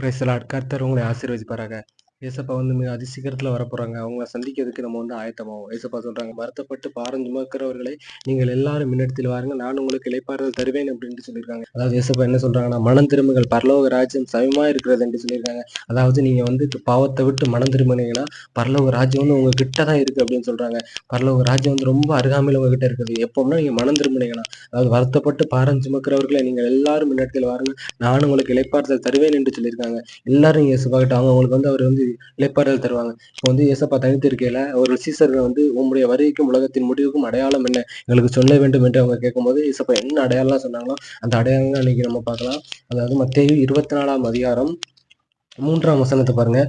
Praise the Lord. கர்த்தர் உங்களை ஆசீர்வதிப்பாராக. ஏசப்பா மிக அதிசீக்கிரத்துல வரப்போறாங்க. அவங்கள சந்திக்கிறதுக்கு நம்ம ஆயத்தமாவோம். ஏசப்பா சொல்றாங்க, வருத்தப்பட்டு பாரம் சுமக்கிறவர்களை நீங்கள் எல்லாரும் முன்னிடத்தில் வாருங்க, நான் உங்களுக்கு இளைப்பாறுதல் தருவேன் அப்படின்னு சொல்லியிருக்காங்க. அதாவது ஏசப்பா என்ன சொல்றாங்கன்னா, மனம் திரும்புங்கள், பரலோக ராஜ்யம் சமயமா இருக்கிறது என்று சொல்லியிருக்காங்க. அதாவது நீங்க பாவத்தை விட்டு மனம் திரும்பினீங்கன்னா பரலோக ராஜ்யம் உங்க கிட்ட தான் இருக்கு அப்படின்னு சொல்றாங்க. பரலோக ராஜ்யம் ரொம்ப அருகாமையில் உங்ககிட்ட இருக்குது. எப்போம்னா நீங்க மனம் திரும்பினீங்கன்னா, அதாவது வருத்தப்பட்டு பாரம் சுமக்கிறவர்களை நீங்கள் எல்லாரும் முன்னிடத்தில் வாருங்க, நான் உங்களுக்கு இளைப்பாறுதல் தருவேன் என்று சொல்லியிருக்காங்க. எல்லாரும் இயேசுப்பா கிட்ட அவங்களுக்கு அவர் இளைப்பாறுதல் தருவாங்க. இப்போ இயேசப்பா தனித்து இருக்கையில ஒரு சீசர்கள் உம்முடைய வருகைக்கும் உலகத்தின் முடிவுக்கும் அடையாளம் என்ன எங்களுக்கு சொல்ல வேண்டும் என்று அவங்க கேட்கும்போது இயேசப்பா என்ன அடையாளம் சொன்னாங்களோ அந்த அடையாளங்கள் அன்னைக்கு நம்ம பார்க்கலாம். அதாவது மத்தேயு 24ஆம் அதிகாரம் 3ஆம் வசனத்தை பாருங்க.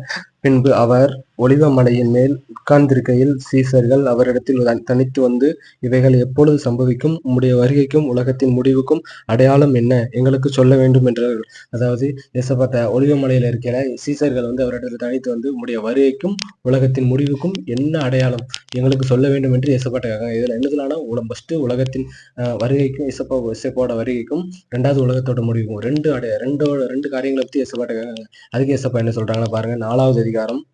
பின்பு அவர் ஒலிவ மலையின் மேல் உட்கார்ந்திருக்கையில் சீசர்கள் அவரிடத்தில் தனித்து வந்து, இவைகள் எப்பொழுது சம்பவிக்கும்? உம்முடைய வருகைக்கும் உலகத்தின் முடிவுக்கும் அடையாளம் என்ன? எங்களுக்கு சொல்ல வேண்டும் என்றார்கள். அதாவது ஏசப்பா ஒலிவ மலையில இருக்கிற சீசர்கள் அவரிடத்தில் தனித்து வந்து, உம்முடைய வருகைக்கும் உலகத்தின் முடிவுக்கும் என்ன அடையாளம் எங்களுக்கு சொல்ல வேண்டும் என்று ஏசப்பாட்ட கேட்காங்க. இதுல என்ன சொல்லலாம்னா, ஃபர்ஸ்ட் உலகத்தின் வருகைக்கும் இசப்பாவோட வருகைக்கும், ரெண்டாவது உலகத்தோட முடிவுக்கும் ரெண்டு காரியங்களை பத்தி ஏசப்பாட்ட கேட்காங்க. அதுக்கு ஏசப்பா என்ன சொல்றாங்கன்னா பாருங்க. 24ஆம்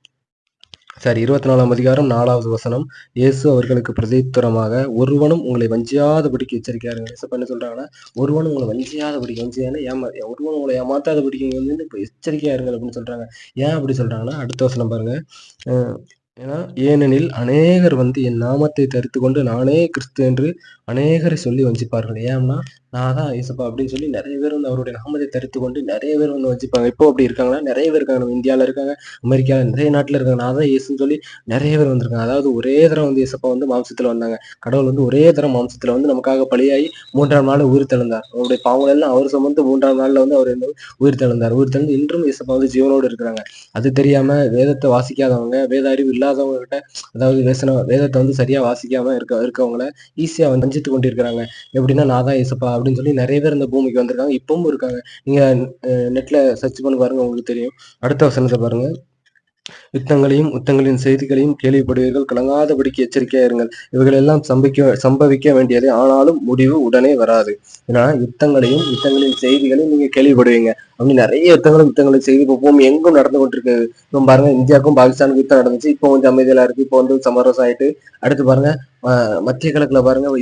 அதிகாரம் 4வது வசனம். இயேசு அவர்களுக்கு பிரதியுத்தரமாக, ஒருவனும் உங்களை வஞ்சியாதபடிக்கு எச்சரிக்கையாருங்க. ஏசப்பா என்ன சொல்றாங்கன்னா, ஒருவனும் உங்களை வஞ்சியாதபடிக்கு, ஒருவனும் உங்களை ஏமாத்தாதபடிக்கு இப்ப எச்சரிக்கையா இருங்க அப்படின்னு சொல்றாங்க. ஏன் அப்படி சொல்றாங்கன்னா, அடுத்த வசனம் பாருங்க. ஏனெனில் அநேகர் என் நாமத்தை தரித்து கொண்டு நானே கிறிஸ்து என்று அநேகரை சொல்லி வஞ்சிப்பார்கள். ஏன்னா நான் தான் இயேசப்பா அப்படின்னு சொல்லி நிறைய பேர் அவருடைய நாமத்தை தரித்து கொண்டு நிறைய பேர் வஞ்சிப்பாங்க. இப்போ அப்படி இருக்காங்களா? நிறைய பேர் இருக்காங்க. நம்ம இந்தியாவில் இருக்காங்க, அமெரிக்காவில் நிறைய நாட்டில் இருக்காங்க. நான் தான் இயேசுன்னு சொல்லி நிறைய பேர் வந்திருக்காங்க. அதாவது ஒரே தரம் இயேசப்பா மாம்சத்தில் வந்தாங்க. கடவுள் ஒரே தரம் மாம்சத்தில் நமக்காக பலியாகி 3ஆம் நாள் உயிர் தெழுந்தார். அவருடைய பாவங்கள் எல்லாம் அவர் சுமந்து 3ஆம் நாள்ல அவர் உயிர் தெழுந்தார். உயிர் தெழுந்து இன்றும் இயேசப்பா ஜீவனோடு இருக்கிறாங்க. அது தெரியாம வேதத்தை வாசிக்காதவங்க, வேத அறிவு இல்லாதவங்க கிட்ட, அதாவது வேதத்தை சரியா வாசிக்காம இருக்கவங்கள ஈஸியா வஞ்சித்து கொண்டிருக்கிறாங்க. எப்படின்னா, நான் தான் இயேசப்பா அப்படின்னு சொல்லி நிறைய பேர் இந்த பூமிக்கு வந்திருக்காங்க, இப்பவும் இருக்காங்க. நீங்க நெட்ல சர்ச் பண்ணி பாருங்க, உங்களுக்கு தெரியும். அடுத்த வசனத்தை பாருங்க. யுத்தங்களையும் யுத்தங்களின் செய்திகளையும் கேள்விப்படுவீர்கள், கலங்காதபடிக்கு எச்சரிக்கையா இருங்கள். இவைகள் எல்லாம் சம்பவிக்க வேண்டியது, ஆனாலும் முடிவு உடனே வராது. ஏன்னா யுத்தங்களையும் யுத்தங்களின் செய்திகளையும் நீங்க கேள்விப்படுவீங்க. அப்படி நிறைய யுத்தங்களின் செய்தி இப்போ பூமி எங்கும் நடந்து கொண்டிருக்கு. இப்போ பாருங்க, இந்தியாவுக்கும் பாகிஸ்தானுக்கும் யுத்தம் நடந்துச்சு. இப்போ கொஞ்சம் அமைதியா இருக்கு. இப்போ சமரசம் ஆயிட்டு அடுத்து பாருங்க, மத்திய கிழக்குல பாருங்க,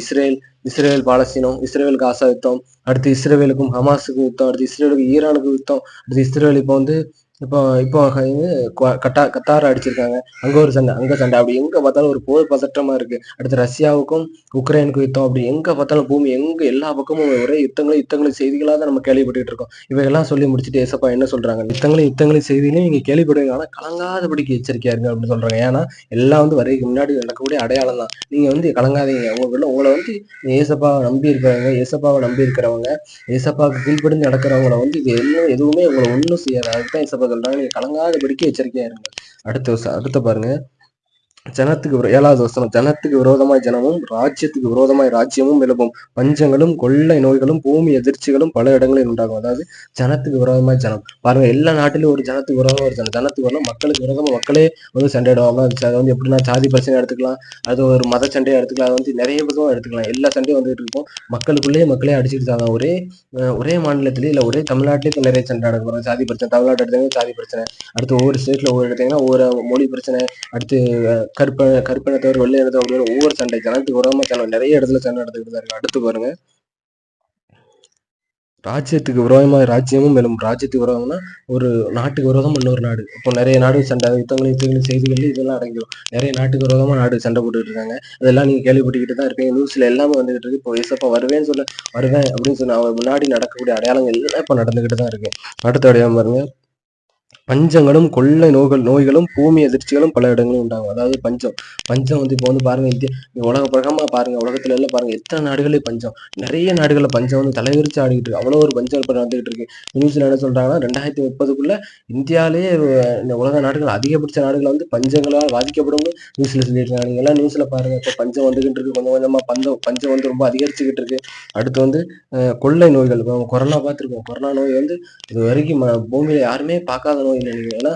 இஸ்ரேல் பாலஸ்தீனம், இஸ்ரேல் காசா யுத்தம், அடுத்து இஸ்ரேலுக்கும் ஹமாஸுக்கும் யுத்தம், அடுத்து இஸ்ரேலுக்கு ஈரானுக்கு யுத்தம், அடுத்து இஸ்ரேல் இப்போ இப்போ கத்தார் அடிச்சிருக்காங்க. அங்க ஒரு சண்டை, அங்க சண்டை, அப்படி எங்க பார்த்தாலும் ஒரு போர் பதற்றமா இருக்கு. அடுத்து ரஷ்யாவுக்கும் உக்ரைனுக்கும் யுத்தம். அப்படி எங்க பார்த்தாலும் பூமி எல்லா பக்கமும் ஒரே யுத்தங்களின் செய்திகளா தான் நம்ம கேள்விப்பட்டு இருக்கோம். இவையெல்லாம் சொல்லி முடிச்சுட்டு ஏசப்பா என்ன சொல்றாங்க? யுத்தங்களின் செய்திகளையும் நீங்க கேள்விப்படுவீங்க, ஆனா கலங்காதபடிக்கு எச்சரிக்கையா இருங்க அப்படின்னு சொல்றாங்க. ஏன்னா எல்லாம் வரைக்கும் முன்னாடி நடக்கக்கூடிய அடையாளம் தான். நீங்க கலங்காதீங்க. உங்களை ஏசப்பாவை நம்பி இருக்கிறவங்க, ஏசப்பாவுக்கு கீழ்ப்படிந்து நடக்கிறவங்கள இது எதுவுமே உங்களை ஒன்றும் செய்யாது. அதுதான் ஏசப்பா சொல்றாங்க, நீங்க கலங்காதபடிக்கு எச்சரிக்கையா இருங்க. அடுத்த பாருங்க. 7வது வசனம். ஜனத்துக்கு விரோதமாய் ஜனமும் ராஜ்யத்துக்கு விரோதமாய் ராஜ்யமும் எழுப்பும், பஞ்சங்களும் கொள்ளை நோய்களும் பூமி எதிர்ச்சிகளும் பல இடங்களில் உண்டாகும். அதாவது ஜனத்துக்கு விரோதமாய் ஜனம் பாருங்க. எல்லா நாட்டிலும் ஒரு ஜனத்துக்கு விரோதமா ஒரு ஜனத்துக்கு விரோதம், மக்களுக்கு விரோதமா மக்களே சண்டையிடுவாங்க. அது எப்படின்னா, சாதி பிரச்சனை எடுத்துக்கலாம், அது ஒரு மத சண்டையை எடுத்துக்கலாம், அது நிறைய விதமா எடுத்துக்கலாம். எல்லா சண்டையும் வந்துட்டு இருக்கும். மக்களே அடிச்சுட்டு இருக்காங்க. ஒரே மாநிலத்திலேயே இல்ல ஒரே தமிழ்நாட்டிலேயே நிறைய சண்டை நடக்கும். சாதி பிரச்சனை, தமிழ்நாட்டு எடுத்தீங்கன்னா சாதி பிரச்சனை, அடுத்து ஒவ்வொரு ஸ்டேட்ல ஒவ்வொரு எடுத்தீங்கன்னா ஒவ்வொரு மொழி பிரச்சனை, அடுத்து கருப்பினத்தவர் வெள்ளை இனத்தவர் அப்படின்னு ஒவ்வொரு சண்டை, ஜனத்துக்கு விரோதமா நிறைய இடத்துல சண்டை நடந்துகிட்டு தான் இருக்கு. அடுத்து பாருங்க. ராஜ்யத்துக்கு விரோதமாக ராஜ்யமும் மேலும், ராஜ்யத்துக்கு விரோதம்னா ஒரு நாட்டுக்கு விரோதமா இன்னொரு நாடு. இப்போ நிறைய நாடு சண்டை, யுத்தங்களின் செய்திகள் இதெல்லாம் அடங்கிடும். நிறைய நாட்டுக்கு விரோதமா நாடு சண்டை போட்டுட்டு இருக்காங்க. அதெல்லாம் நீங்க கேள்விப்பட்டுக்கிட்டு தான் இருப்பீங்க. நியூஸ்ல எல்லாமே வந்துகிட்டு இருக்கு. இப்போ ஏசப்பா வருவேன் அப்படின்னு சொன்ன அவர் முன்னாடி நடக்கக்கூடிய அடையாளங்கள் எல்லாம் இப்ப நடந்துகிட்டு தான் இருக்கு. அடுத்த அடையாளம் பாருங்க. பஞ்சங்களும் கொள்ளை நோய்களும் பூமி எதிர்ச்சிகளும் பல இடங்களும் உண்டாகும். அதாவது பஞ்சம் இப்போ பாருங்க, உலக பிரகமா பாருங்க, உலகத்துல எல்லாம் பாருங்க எத்தனை நாடுகளே பஞ்சம், நிறைய நாடுகள்ல பஞ்சம் தலைவிரிச்சு ஆடிக்கிட்டு இருக்கு. அவ்வளவு ஒரு பஞ்சம் இப்ப நடந்துகிட்டு இருக்கு. நியூஸ்ல என்ன சொல்றாங்கன்னா, 2030க்குள்ள இந்தியாலேயே இந்த உலக நாடுகள் அதிகபட்ச நாடுகள் பஞ்சங்களால் பாதிக்கப்படும் நியூஸ்ல சொல்லியிருக்காங்க. நீங்க எல்லாம் நியூஸ்ல பாருங்க. இப்போ பஞ்சம் வந்துகிட்டு இருக்கு. கொஞ்சம் கொஞ்சமா பஞ்சம் ரொம்ப அதிகரிச்சுக்கிட்டு இருக்கு. அடுத்து கொள்ளை நோய்கள், கொரோனா பார்த்துருக்கோம். கொரோனா நோய் இது வரைக்கும் பூமியில யாருமே பார்க்காத நோய். நோய் இல்லை. நீங்க ஏன்னா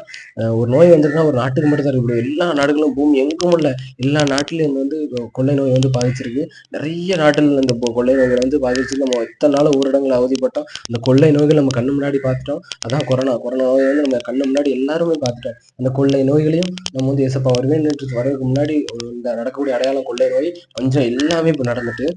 ஒரு நோய் வந்துருக்குன்னா ஒரு நாட்டுக்கு மட்டும் தான் இருக்கக்கூடிய எல்லா நாடுகளும் பூமி எங்கும் உள்ள எல்லா நாட்டிலையும் வந்து கொள்ளை நோய் வந்து பாதிச்சிருக்கு. நிறைய நாட்டில் இந்த கொள்ளை நோய்கள் வந்து பாதிச்சு நம்ம இத்தனை நாள் ஊரடங்குல அவதிப்பட்டோம். அந்த கொள்ளை நோய்கள் நம்ம கண்ணு முன்னாடி பார்த்துட்டோம். அதான் கொரோனா நோய் வந்து நம்ம கண்ணு முன்னாடி எல்லாருமே பார்த்துட்டோம். அந்த கொள்ளை நோய்களையும் நம்ம வந்து ஏசப்பா வருவேன் வரதுக்கு முன்னாடி இந்த நடக்கக்கூடிய அடையாளம் கொள்ளை நோய் பஞ்சம் எல்லாமே இப்போ நடந்துட்டு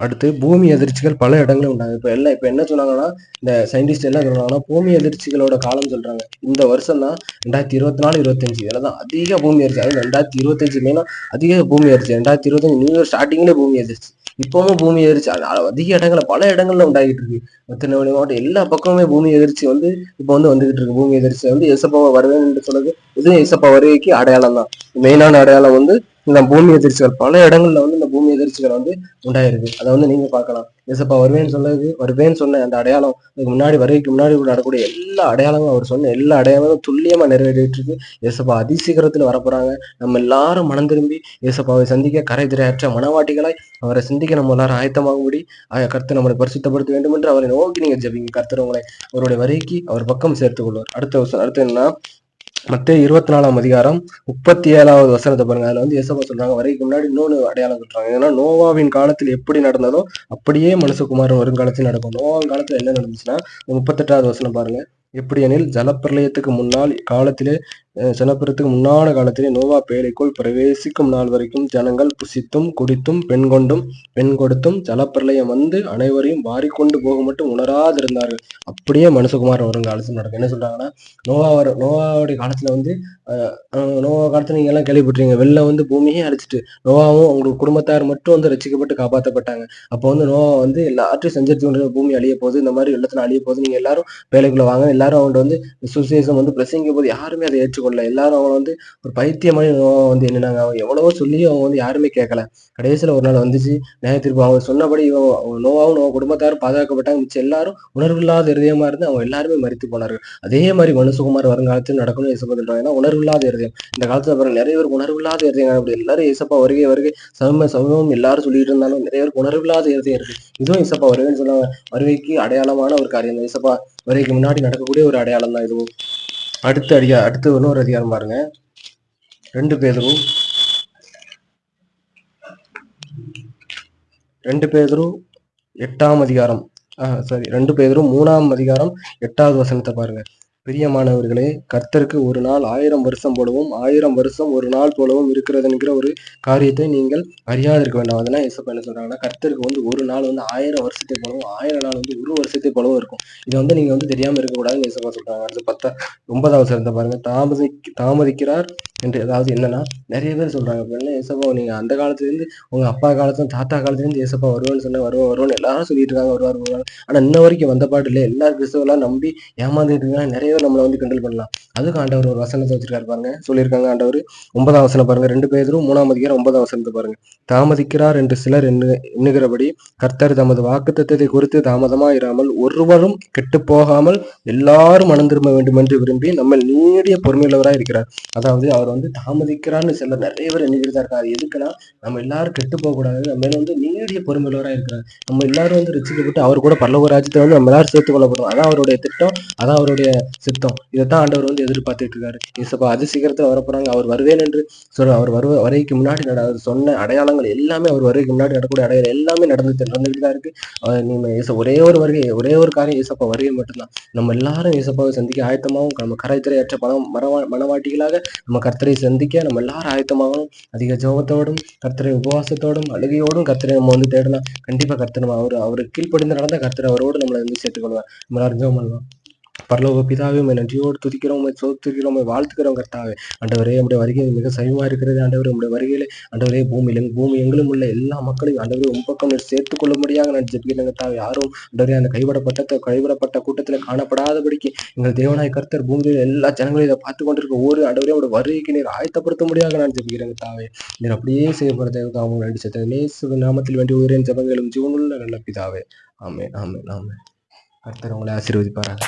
அடுத்து பூமி அதிர்ச்சிகள் பல இடங்களும் உண்டாங்க. இப்போ என்ன சொன்னாங்கன்னா இந்த சயின்டிஸ்ட் என்ன சொல்றாங்கன்னா பூமி அதிர்ச்சிகளோட காலம் சொல்றாங்க. இந்த வருஷம் தான் 2024, 25 இதில் தான் அதிக பூமி அதிர்ச்சி. அதாவது 2025 மெயினா அதிக பூமி அதிர்ச்சி. 2025 நியூ இயர் ஸ்டார்டிங்லேயே பூமி அதிர்ச்சி. இப்பவும் பூமி எதிர்ச்சி அதிக இடங்கள்ல பல இடங்கள்ல உண்டாகிட்டு இருக்கு. திருநெல்வேலி மாவட்டம் எல்லா பக்கமுமே பூமி எதிர்ச்சி வந்து இப்போ வந்து வந்துகிட்டு இருக்கு. பூமி எதிர்ச்சி வந்து ஏசப்பாவை வருவேன் என்று சொல்லுது. இது ஏசப்பா வருகைக்கு அடையாளம் தான். மெயினான அடையாளம் வந்து இந்த பூமி எதிர்ச்சிகள் பல இடங்கள்ல வந்து இந்த பூமி எதிர்ச்சிகள் வந்து உண்டாயிருக்கு. அதை வந்து நீங்க பார்க்கலாம். ஏசப்பா வருவேன்னு சொன்ன அந்த அடையாளம் இதுக்கு முன்னாடி வருகைக்கு முன்னாடி நடக்கக்கூடிய எல்லா அடையாளங்களும் அவர் சொன்ன எல்லா அடையாளங்களும் துல்லியமா நிறைவேறிட்டு இருக்கு. ஏசப்பா அதிசீக்கிரத்துல வரப்போறாங்க. நம்ம எல்லாரும் மனம் திரும்பி ஏசப்பாவை சந்திக்க கரை திரையற்ற மனவாட்டிகளாய் அவரை சிந்திக்க நம்ம எல்லாரும் ஆயத்தமாகும்படி கர்த்தர் நம்மளை பரிசுத்தப்படுத்த வேண்டும் என்று அவரை நோக்கி நீங்க ஜெபிங்க. கர்த்தர் உங்களை அவருடைய வருகைக்கு அவர் பக்கம் சேர்த்துக் கொள்வார். அடுத்து என்ன மத்தேயு 24 37 வசனத்தை பாருங்க. அதுல வந்து ஏசப்பா சொல்றாங்க வருகைக்கு முன்னாடி இன்னொன்னு அடையாளம் சொல்றாங்க. ஏன்னா நோவாவின் காலத்தில் எப்படி நடந்ததோ அப்படியே மனுஷகுமாரன் வருங்காலத்தில் நடக்கும். நோவாவின் காலத்துல என்ன நடந்துச்சுன்னா 38வது வசனம் பாருங்க. எப்படி எனில் ஜலப்பிரளயத்துக்கு முன்னான காலத்திலே நோவா பேழைக்குள் பிரவேசிக்கும் நாள் வரைக்கும் ஜனங்கள் புசித்தும் குடித்தும் பெண் கொடுத்தும் ஜலப்பிரளயம் வந்து அனைவரையும் வாரிக்கொண்டு போக மட்டும் உணராதிருந்தார்கள். அப்படியே மனுஷகுமாரன் வருங்காலத்தில் நடக்கும். என்ன சொல்றாங்கன்னா நோவாவுடைய காலத்துல வந்து நோவா காலத்துல நீங்க எல்லாம் கேள்விப்பட்டிருக்கீங்க. வெள்ளம் வந்து பூமியே அழிச்சிட்டு நோவாவும் அவங்க குடும்பத்தார் மட்டும் வந்து ரசிக்கப்பட்டு காப்பாற்றப்பட்டாங்க. அப்போ வந்து நோவா வந்து எல்லாத்தையும் செஞ்சிருச்சு கொண்டு பூமி அழிய போகுது, இந்த மாதிரி வெள்ளத்துல அழிய போகுது, நீங்க எல்லாரும் வேலைக்குள்ள வாங்க, எல்லாரும் அவங்க வந்து சுசேஷம் வந்து பிரசங்கிக்கும் போது யாருமே அதை ஏற்றுக்கொள்ள. எல்லாரும் அவங்க வந்து ஒரு பைத்தியமான நோவா வந்து என்னன்னாங்க அவங்க எவ்வளவோ சொல்லி அவங்க வந்து யாருமே கேட்கல. கடைசியில ஒரு நாள் வந்துச்சு நியாயத்தீர்ப்பு. அவங்க சொன்னபடி நோவாவும் நோவா குடும்பத்தாரும் பாதுகாக்கப்பட்டாங்க. மிச்சம் எல்லாரும் உணர்வில்லாத இருதயமா இருந்து அவங்க எல்லாருமே மரித்து போனார்கள். அதே மாதிரி மனுஷகுமார் வருங்காலத்தில் நடக்கணும்னு ஏசப்பா சொல்றாங்க. ஏன்னா உணர்வில்லாத இருதயம் இந்த காலத்துல பாருங்க நிறைய பேருக்கு உணர்வில்லாத இருதயம். அப்படி எல்லாரும் ஏசப்பா வருகை சமம் எல்லாரும் சொல்லிட்டு இருந்தாலும் நிறைய பேருக்கு உணர்வில்லாத இருதயம் இருக்கு. இதுவும் ஏசப்பா வருகைன்னு சொல்லுவாங்க. வருகைக்கு அடையாளமான ஒரு காரியம் தான். ஏசப்பா வருகைக்கு முன்னாடி நடக்கக்கூடிய ஒரு அடையாளம் தான் இதுவும். அடுத்து இன்னொரு அதிகாரம் பாருங்க. 2 பேதுரு 2 பேதுரு 3 வசனத்தை பாருங்க. பிரியமானவர்களே, கர்த்தருக்கு ஒரு நாள் 1000 வருஷம் போலவும் 1000 வருஷம் ஒரு நாள் போலவும் இருக்கிறது என்கிற ஒரு காரியத்தை நீங்கள் அறியாதிருக்க வேண்டாம். அதெல்லாம் ஏசப்பா என்ன சொல்றாங்கன்னா கர்த்தருக்கு வந்து ஒரு நாள் வந்து 1000 வருஷத்தை போலவும் 1000 நாள் வந்து ஒரு வருஷத்தை போலவும் இருக்கும். இதை வந்து நீங்க வந்து தெரியாம இருக்கக்கூடாதுன்னு ஏசப்பா சொல்றாங்க. அடுத்து 9வது வசனத்தை பாருங்க. தாமதிக்கிறார் என்று ஏதாவது என்னன்னா நிறைய பேர் சொல்றாங்க என்ன ஏசப்பா நீங்க அந்த காலத்துல இருந்து உங்க அப்பா காலத்துல தாத்தா காலத்துல இருந்து ஏசப்பா வருவான்னு சொன்ன வருவான்னு எல்லாரும் சொல்லிட்டு இருக்காங்க வருவார். ஆனா இன்ன வரைக்கும் வந்த பாட்டு இல்லை. எல்லா கிறிஸ்தவெல்லாம் நம்பி ஏமாந்துட்டு இருக்காங்க. நிறைய பேர் நம்மளை வந்து கிண்டல் பண்ணலாம். அதுக்கு ஆண்டவர் ஒரு வசனத்தை வச்சிருக்காரு பாருங்க. சொல்லியிருக்காங்க ஆண்டவர் 9வது வசனம் பாருங்க. 2 பேதுரு 3 வசனத்தை பாருங்க. தாமதிக்கிறார் என்று சிலர் எண்ணுகிறபடி கர்த்தர் தமது வாக்குத்தத்தத்தை குறித்து தாமதமாயிராமல் ஒருவரும் கெட்டு போகாமல் எல்லாரும் மனம் திரும்ப வேண்டும் என்று விரும்பி நம்ம நீடிய பொறுமையுள்ளவராக இருக்கிறார். அதாவது அவர் வந்து தாமதிக்கிறான்னு சிலர் நிறைய பேர் எண்ணிக்கிட்டு தான் இருக்காரு. எதுக்குன்னா நம்ம எல்லாரும் கெட்டு போக கூடாது, நம்ம வந்து நீடிய பொறுமையுள்ளவராக இருக்கிறார். நம்ம எல்லாரும் வந்து ரட்சிக்கப்பட்டு அவர் கூட பரலோக ராஜ்யத்தை வந்து நம்ம எல்லாரும் சேர்த்துக் கொள்ளப்படுறோம். அதான் அவருடைய திட்டம், அதான் அவருடைய சித்தம். இதைத்தான் ஆண்டவர் வந்து எதிர்பார்த்துட்டு இருக்காரு. ஏசப்பா அது சீக்கிரத்துல வரப்போறாங்க. அவர் வருவேன் என்று அவர் வருகைக்கு முன்னாடி சொன்ன அடையாளங்கள் எல்லாமே அவர் வருகைக்கு முன்னாடி நடக்கூடிய அடையாளம் எல்லாமே நடந்துட்டு தான் இருக்கு. ஒரே ஒரு காரியம் ஏசப்பா வருகை மட்டும்தான். நம்ம எல்லாரும் ஏசப்பாவை சந்திக்க ஆயத்தமாகவும் நம்ம கரைத்திரையற்ற மனவாட்டிகளாக நம்ம கர்த்தரை சந்திக்க நம்ம எல்லாரும் ஆயத்தமாகணும். அதிக ஜெபத்தோடும் கர்த்தரை உபவாசத்தோடும் அழுகையோடும் கர்த்தரை நம்ம வந்து தேடலாம். கண்டிப்பா கர்த்தர் அவரு கீழ்ப்படிந்து நடந்த கர்த்தர் அவரோடு நம்மளை வந்து சேர்த்துக்கொள்வார். நம்ம எல்லாரும் ஜெபம் பண்ணலாம். பரலோக பிதாவே, நன்றியோடு துதிக்கிறோம், சோத்திருக்கிறோம், வாழ்த்துக்கிறோம். கர்த்தாவே ஆண்டவரே, நம்முடைய வருகை மிக சமயமா இருக்கிறது. ஆண்டவரே, நம்முடைய வருகையிலே ஆண்டவரே பூமி எங்கிலும் உள்ள எல்லா மக்களையும் ஆண்டவரே உம்பக்கம் சேர்த்துக் கொள்ளும்படியாக நான் ஜெபிக்கிறேன். கர்த்தாவே, யாரும் ஆண்டவரே அந்த கைவிடப்பட்ட கூட்டத்தில் காணப்படாதபடிக்கு எங்கள் தேவனாய் கர்த்தர் பூமியில் எல்லா ஜனங்களையும் இதை பார்த்து கொண்டிருக்க ஒரு ஆண்டவரே உடைய வருகைக்கு நீர் ஆயத்தப்படுத்த முடியாத நான் ஜெபிக்கிறேன். கர்த்தாவே, நீர் அப்படியே செய்யப்படுற தேவதாவும் நன்றி செலுத்துகிறேன். இயேசுவின் நாமத்தில் வேண்டி உயிரின் ஜெபங்களும் ஜீவனுள்ள நல்ல பிதாவே. ஆமென், ஆமென், ஆமென். கர்த்தர் உங்களை ஆசீர்வதிப்பாராக.